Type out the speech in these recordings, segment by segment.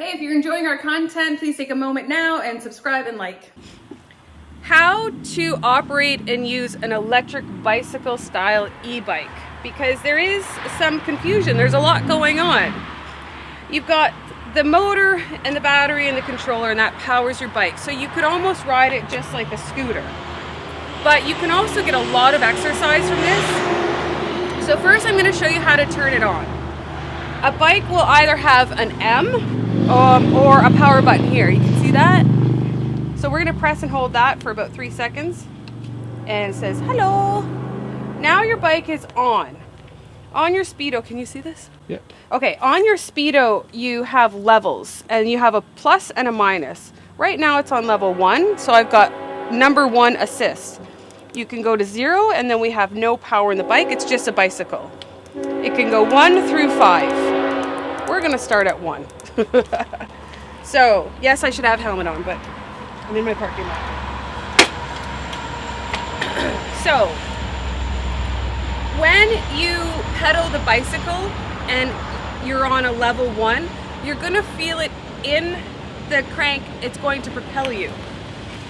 Hey, if you're enjoying our content, please take a moment now and subscribe and like. How to operate and use an electric bicycle style e-bike, because there is some confusion. There's a lot going on. You've got the motor and the battery and the controller, and that powers your bike. So you could almost ride it just like a scooter. But you can also get a lot of exercise from this. So first I'm going to show you how to turn it on. A bike will either have an M or a power button here. You can see that? So we're going to press and hold that for about 3 seconds. And it says, hello. Now your bike is on. On your Speedo, can you see this? Yeah. Okay, on your Speedo you have levels, and you have a plus and a minus. Right now it's on level 1, so I've got number 1 assist. You can go to 0, and then we have no power in the bike. It's just a bicycle. It can go 1 through 5. We're going to start at 1. So, yes, I should have helmet on, but I'm in my parking lot. So, when you pedal the bicycle and you're on a level 1, you're going to feel it in the crank. It's going to propel you.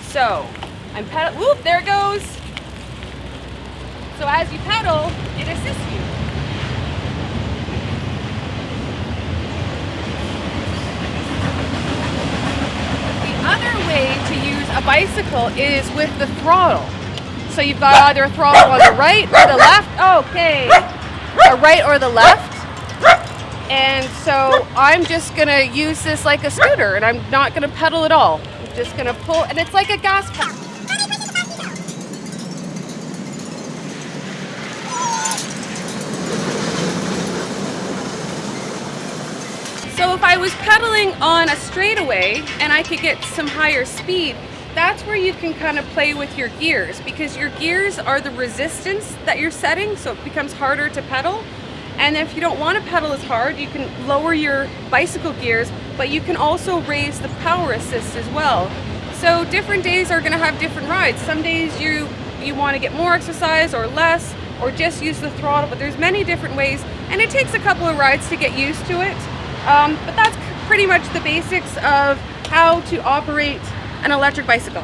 So, I'm pedal. Whoop, there it goes. So as you pedal, it assists you. The other way to use a bicycle is with the throttle. So you've got either a throttle on the right or the left. Okay. A right or the left. And so I'm just going to use this like a scooter, and I'm not going to pedal at all. I'm just going to pull, and it's like a gas pedal. So if I was pedaling on a straightaway and I could get some higher speed, that's where you can kind of play with your gears, because your gears are the resistance that you're setting, so it becomes harder to pedal. And if you don't want to pedal as hard, you can lower your bicycle gears, but you can also raise the power assist as well. So different days are going to have different rides. Some days you want to get more exercise or less, or just use the throttle, but there's many different ways, and it takes a couple of rides to get used to it. But that's pretty much the basics of how to operate an electric bicycle.